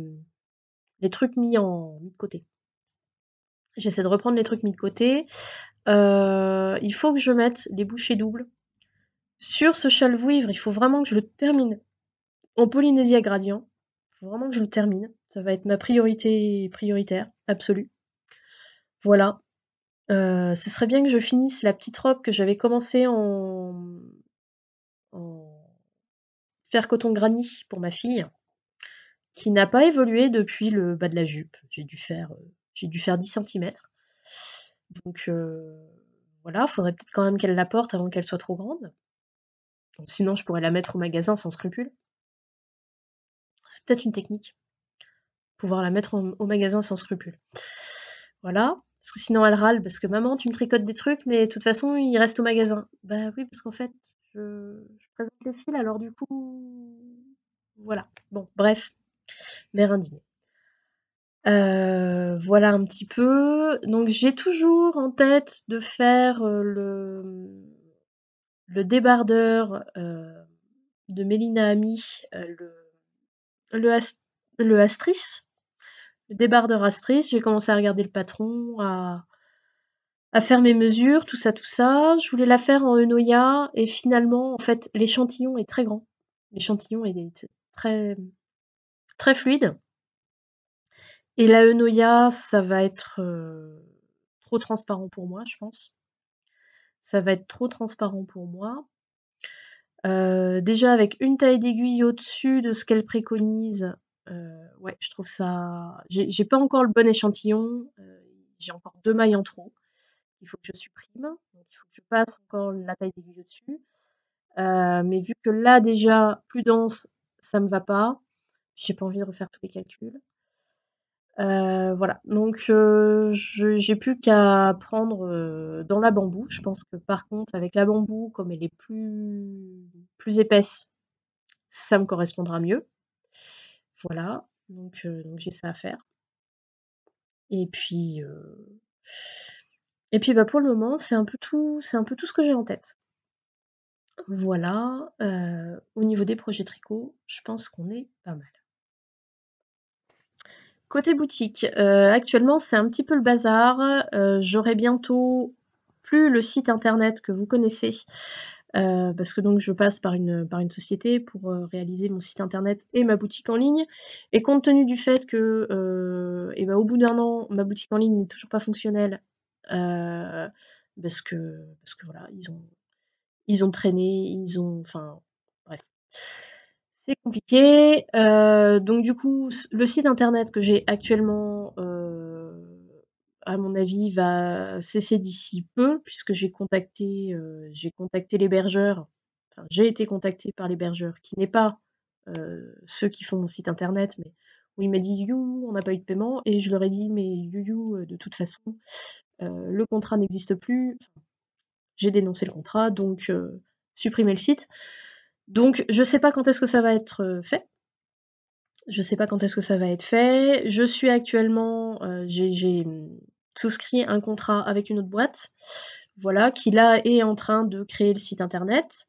trucs mis de côté. J'essaie de reprendre les trucs mis de côté. Il faut que je mette les bouchées doubles. Sur ce châle-vouivre, il faut vraiment que je le termine en Polynésia gradient. Il faut vraiment que je le termine. Ça va être ma priorité prioritaire, absolue. Voilà. Ce serait bien que je finisse la petite robe que j'avais commencé en fer coton granny pour ma fille, qui n'a pas évolué depuis le bas de la jupe. J'ai dû faire 10 centimètres. Donc voilà, faudrait peut-être quand même qu'elle la porte avant qu'elle soit trop grande. Sinon, je pourrais la mettre au magasin sans scrupule. C'est peut-être une technique, pouvoir la mettre au magasin sans scrupule. Voilà, parce que sinon elle râle parce que: «Maman, tu me tricotes des trucs, mais de toute façon, ils restent au magasin». Bah oui, parce qu'en fait, je présente les fils, alors du coup voilà. Bon, bref, mère indignée. Voilà un petit peu. Donc j'ai toujours en tête de faire, le débardeur, de Mélina Ami, le As le Astris, le débardeur Astris. J'ai commencé à regarder le patron, à faire mes mesures, tout ça, tout ça. Je voulais la faire en Enoya et finalement, en fait, l'échantillon est très grand. L'échantillon est très, très fluide. Et la Enoya, ça va être trop transparent pour moi, je pense. Ça va être trop transparent pour moi. Déjà avec une taille d'aiguille au-dessus de ce qu'elle préconise, ouais, je trouve ça j'ai pas encore le bon échantillon, j'ai encore 2 mailles en trop, il faut que je supprime, donc il faut que je passe encore la taille d'aiguille au-dessus. Mais vu que là déjà, plus dense, ça me va pas, j'ai pas envie de refaire tous les calculs. Voilà, donc j'ai plus qu'à prendre, dans la bambou. Je pense que par contre avec la bambou, comme elle est plus épaisse, ça me correspondra mieux. Voilà, donc j'ai ça à faire et puis, bah, pour le moment, c'est un peu tout ce que j'ai en tête. Voilà, au niveau des projets tricot, je pense qu'on est pas mal. Côté boutique, actuellement, c'est un petit peu le bazar. J'aurai bientôt plus le site internet que vous connaissez, parce que donc je passe par une société pour, réaliser mon site internet et ma boutique en ligne et compte tenu du fait que, au bout d'1 an, ma boutique en ligne n'est toujours pas fonctionnelle, heu, parce que voilà, ils ont traîné, enfin bref. C'est compliqué, donc du coup, le site internet que j'ai actuellement, à mon avis, va cesser d'ici peu puisque j'ai contacté l'hébergeur, enfin j'ai été contactée par l'hébergeur qui n'est pas, ceux qui font mon site internet, mais où il m'a dit: «You, on n'a pas eu de paiement» et je leur ai dit: «Mais you, de toute façon, le contrat n'existe plus». Enfin, j'ai dénoncé le contrat donc supprimez le site. Donc je sais pas quand est-ce que ça va être, fait. Je sais pas quand est-ce que ça va être fait. Je suis actuellement, souscrit un contrat avec une autre boîte, voilà, qui là est en train de créer le site internet.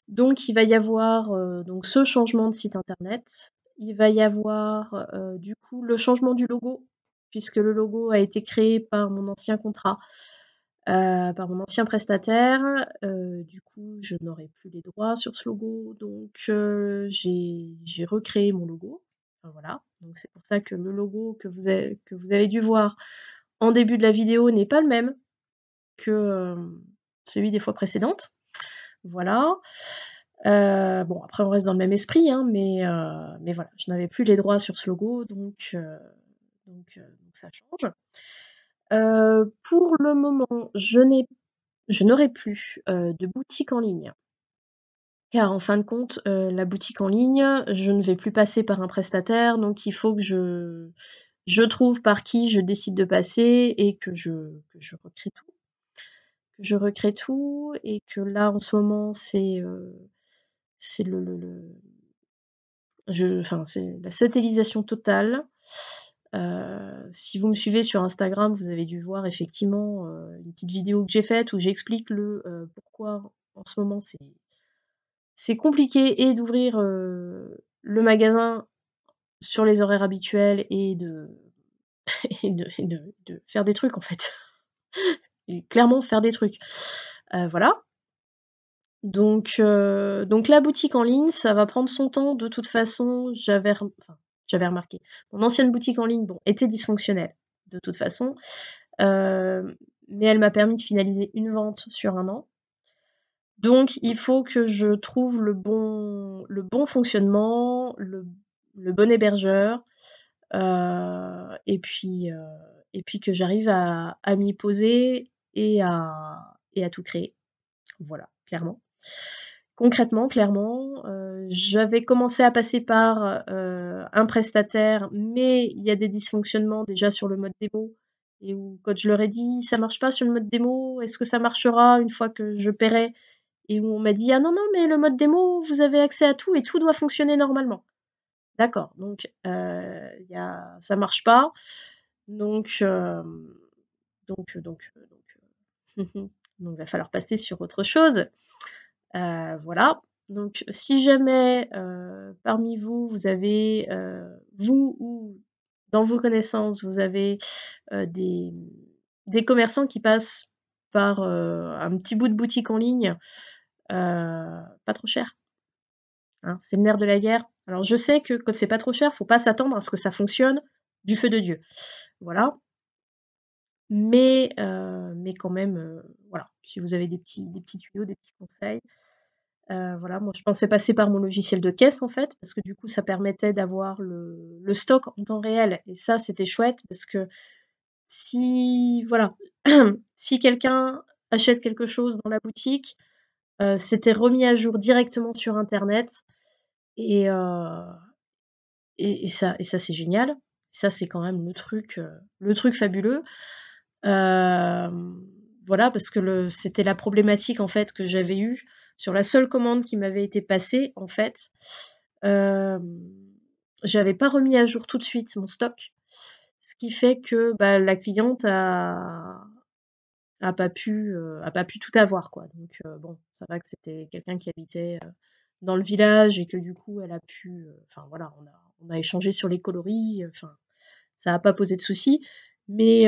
Donc il va y avoir, donc ce changement de site internet. Il va y avoir, du coup le changement du logo, puisque le logo a été créé par mon ancien contrat, par mon ancien prestataire. Du coup, je n'aurai plus les droits sur ce logo, donc j'ai recréé mon logo. Enfin voilà, donc c'est pour ça que le logo que vous avez dû voir en début de la vidéo n'est pas le même que, celui des fois précédentes. Voilà. Bon après on reste dans le même esprit, hein, mais voilà, je n'avais plus les droits sur ce logo donc ça change. Pour le moment, je n'aurai plus, de boutique en ligne, car en fin de compte, la boutique en ligne, je ne vais plus passer par un prestataire, donc il faut que je trouve par qui je décide de passer et que je recrée tout. Que je recrée tout et que là, en ce moment, c'est c'est la satellisation totale. Si vous me suivez sur Instagram, vous avez dû voir effectivement, une petite vidéo que j'ai faite où j'explique pourquoi en ce moment c'est compliqué et d'ouvrir, le magasin sur les horaires habituels et de et de faire des trucs en fait et clairement faire des trucs. Voilà, donc la boutique en ligne, ça va prendre son temps de toute façon, j'avais remarqué. Mon ancienne boutique en ligne, bon, était dysfonctionnelle de toute façon, mais elle m'a permis de finaliser une vente sur 1 an. Donc il faut que je trouve le bon fonctionnement, le bon hébergeur, et puis que j'arrive à m'y poser et à tout créer. Voilà, clairement. Concrètement, clairement, j'avais commencé à passer par, un prestataire, mais il y a des dysfonctionnements déjà sur le mode démo et où quand je leur ai dit: «Ça marche pas sur le mode démo, est-ce que ça marchera une fois que je paierai?» Et où on m'a dit: «Ah non, non, mais le mode démo, vous avez accès à tout et tout doit fonctionner normalement». D'accord, donc ça marche pas, donc donc va falloir passer sur autre chose. Voilà, donc si jamais, parmi vous, vous avez, vous ou dans vos connaissances, vous avez, des commerçants qui passent par, un petit bout de boutique en ligne, pas trop cher, hein, c'est le nerf de la guerre. Alors je sais que quand c'est pas trop cher, faut pas s'attendre à ce que ça fonctionne du feu de Dieu. Voilà, mais quand même, voilà, si vous avez des petits tuyaux, des petits conseils. Voilà, moi je pensais passer par mon logiciel de caisse en fait, parce que du coup ça permettait d'avoir le stock en temps réel et ça c'était chouette parce que si voilà, si quelqu'un achète quelque chose dans la boutique, c'était remis à jour directement sur internet et heu et ça c'est génial. Ça, c'est quand même le truc fabuleux. Voilà, parce que c'était la problématique en fait que j'avais eue sur la seule commande qui m'avait été passée en fait. J'avais pas remis à jour tout de suite mon stock, ce qui fait que bah, la cliente a pas pu tout avoir quoi. Donc bon, ça va que c'était quelqu'un qui habitait dans le village et que du coup elle a pu, enfin voilà, on a échangé sur les coloris, enfin ça a pas posé de soucis, mais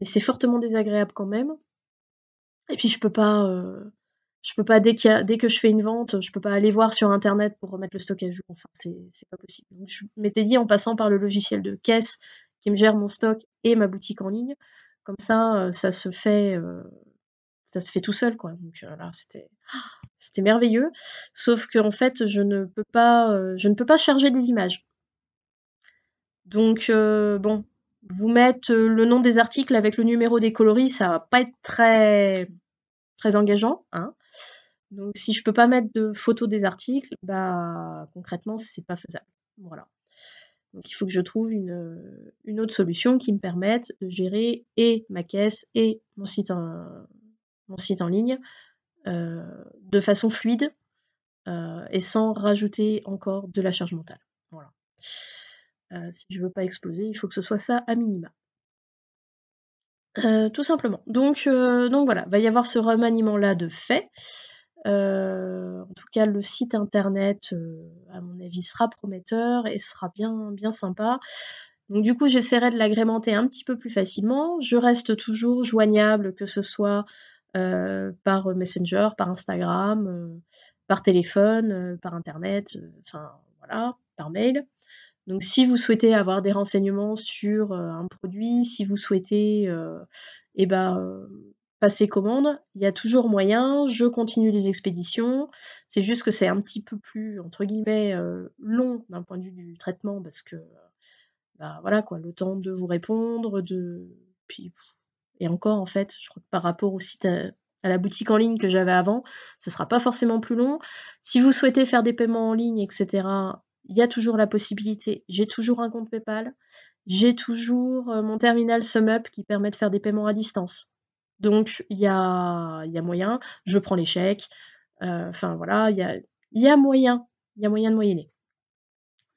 c'est fortement désagréable quand même. Et puis je peux pas dès que je fais une vente, je peux pas aller voir sur internet pour remettre le stock à jour. Enfin, c'est pas possible. Donc je m'étais dit en passant par le logiciel de caisse qui me gère mon stock et ma boutique en ligne, comme ça se fait tout seul quoi. Donc là, c'était merveilleux. Sauf qu'en fait, je ne peux pas charger des images. Donc bon, vous mettre le nom des articles avec le numéro des coloris, ça va pas être très engageant, hein. Donc si je peux pas mettre de photos des articles, bah concrètement c'est pas faisable. Voilà. Donc il faut que je trouve une autre solution qui me permette de gérer et ma caisse et mon site en ligne de façon fluide et sans rajouter encore de la charge mentale. Voilà. Si je veux pas exploser, il faut que ce soit ça à minima. Tout simplement. Donc voilà, va y avoir ce remaniement-là de fait. En tout cas, le site internet, à mon avis, sera prometteur et sera bien sympa. Donc du coup, j'essaierai de l'agrémenter un petit peu plus facilement. Je reste toujours joignable, que ce soit par Messenger, par Instagram, par téléphone, par internet, enfin voilà, par mail. Donc si vous souhaitez avoir des renseignements sur, un produit, si vous souhaitez, et ben, passer commande, il y a toujours moyen. Je continue les expéditions. C'est juste que c'est un petit peu plus, entre guillemets, «long» d'un point de vue du traitement parce que, bah, voilà quoi, le temps de vous répondre, puis et encore en fait, je crois que par rapport au site, à la boutique en ligne que j'avais avant, ce sera pas forcément plus long. Si vous souhaitez faire des paiements en ligne et cetera, il y a toujours la possibilité. J'ai toujours un compte PayPal, j'ai toujours, mon terminal SumUp qui permet de faire des paiements à distance. Donc il y a moyen, je prends les chèques, enfin voilà, il y a moyen de moyenner.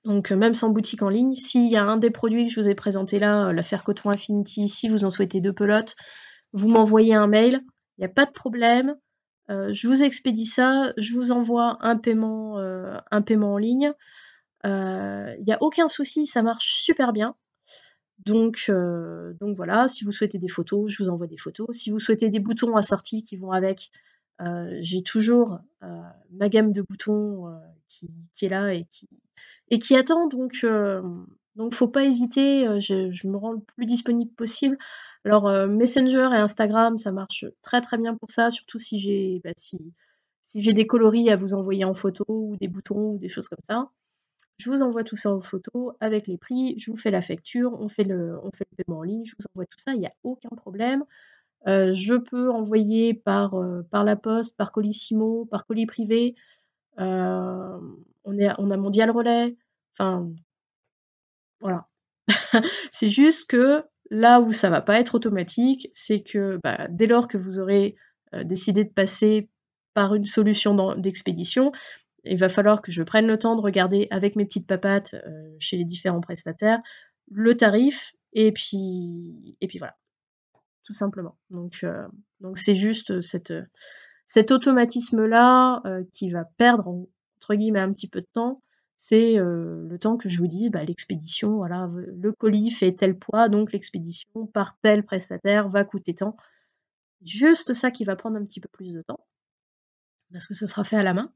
Donc même sans boutique en ligne, s'il y a un des produits que je vous ai présenté là, l'affaire Coton Infinity, si vous en souhaitez 2 pelotes, vous m'envoyez un mail, il y a pas de problème, je vous expédie ça, je vous envoie un paiement en ligne, il y a aucun souci, ça marche super bien. Donc voilà, si vous souhaitez des photos, je vous envoie des photos. Si vous souhaitez des boutons assortis qui vont avec, j'ai toujours, ma gamme de boutons, qui est là et qui attend donc faut pas hésiter, je me rends le plus disponible possible. Alors, Messenger et Instagram, ça marche très, très bien pour ça, surtout si j'ai des coloris à vous envoyer en photo ou des boutons ou des choses comme ça. Je vous envoie tout ça en photo avec les prix, je vous fais la facture, on fait le paiement en ligne, je vous envoie tout ça, il y a aucun problème. Je peux envoyer par la poste, par Colissimo, par colis privé, on a Mondial Relais, enfin voilà. C'est juste que là où ça va pas être automatique, c'est que, bah, dès lors que vous aurez, décidé de passer par une solution d'expédition, il va falloir que je prenne le temps de regarder avec mes petites papates, chez les différents prestataires, le tarif et puis voilà, tout simplement. Donc c'est juste, cet automatisme-là, qui va perdre entre guillemets «un petit peu de temps», c'est, le temps que je vous dise, bah, l'expédition, voilà, le colis fait tel poids, donc l'expédition par tel prestataire va coûter tant. Juste ça qui va prendre un petit peu plus de temps, parce que ce sera fait à la main,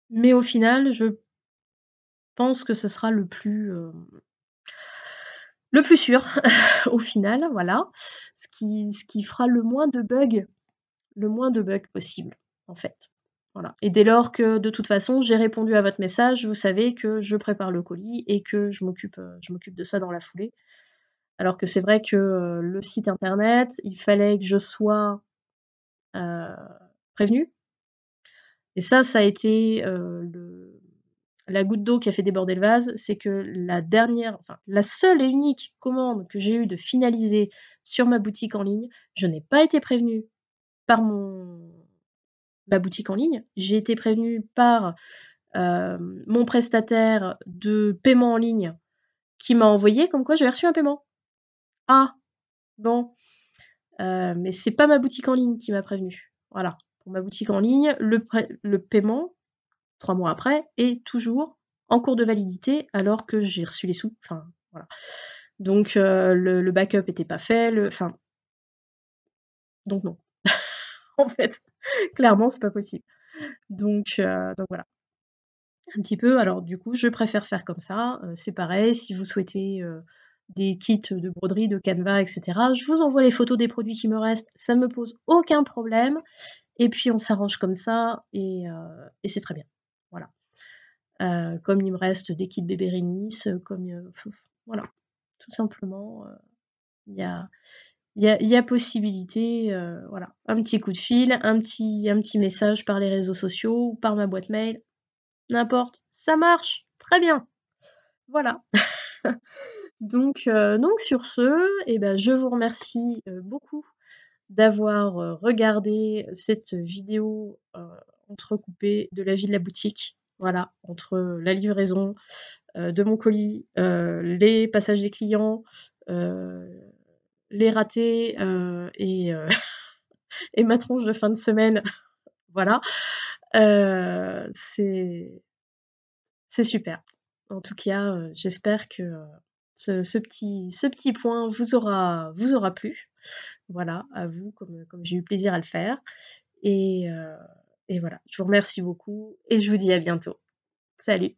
mais au final, je pense que ce sera le plus sûr au final, voilà. Ce qui fera le moins de bugs possible, en fait. Voilà. Et dès lors que, de toute façon, j'ai répondu à votre message, vous savez que je prépare le colis et que je m'occupe de ça dans la foulée. Alors que c'est vrai que, le site internet, il fallait que je sois, heu, prévenue et ça a été, la goutte d'eau qui a fait déborder le vase, c'est que la seule et unique commande que j'ai eue de finaliser sur ma boutique en ligne, je n'ai pas été prévenue par ma boutique en ligne. J'ai été prévenue par, mon prestataire de paiement en ligne qui m'a envoyé comme quoi j'avais reçu un paiement. Ah! Bon, mais c'est pas ma boutique en ligne qui m'a prévenue. Voilà. Pour ma boutique en ligne, le paiement, 3 mois après, est toujours en cours de validité alors que j'ai reçu les sous. Enfin, voilà. Donc le backup était pas fait, donc non. En fait, clairement, c'est pas possible. Donc voilà. Un petit peu, alors du coup, je préfère faire comme ça, c'est pareil, si vous souhaitez, des kits de broderie, de canevas et cetera, je vous envoie les photos des produits qui me restent, ça me pose aucun problème et puis on s'arrange comme ça et c'est très bien. Voilà. Comme il me reste des kits bébé Rémis, comme, voilà, tout simplement, il y a il y a possibilité, voilà, un petit coup de fil, un petit message par les réseaux sociaux ou par ma boîte mail, n'importe, ça marche, très bien, voilà. Donc sur ce, et ben, je vous remercie, beaucoup d'avoir, regardé cette vidéo, entrecoupée de la vie de la boutique. Voilà, entre la livraison, de mon colis, les passages des clients, heu, les ratés, et ma tronche de fin de semaine, voilà. C'est super. En tout cas, j'espère que, ce petit point vous aura plu. Voilà, à vous comme j'ai eu plaisir à le faire et heu et voilà. Je vous remercie beaucoup et je vous dis à bientôt. Salut.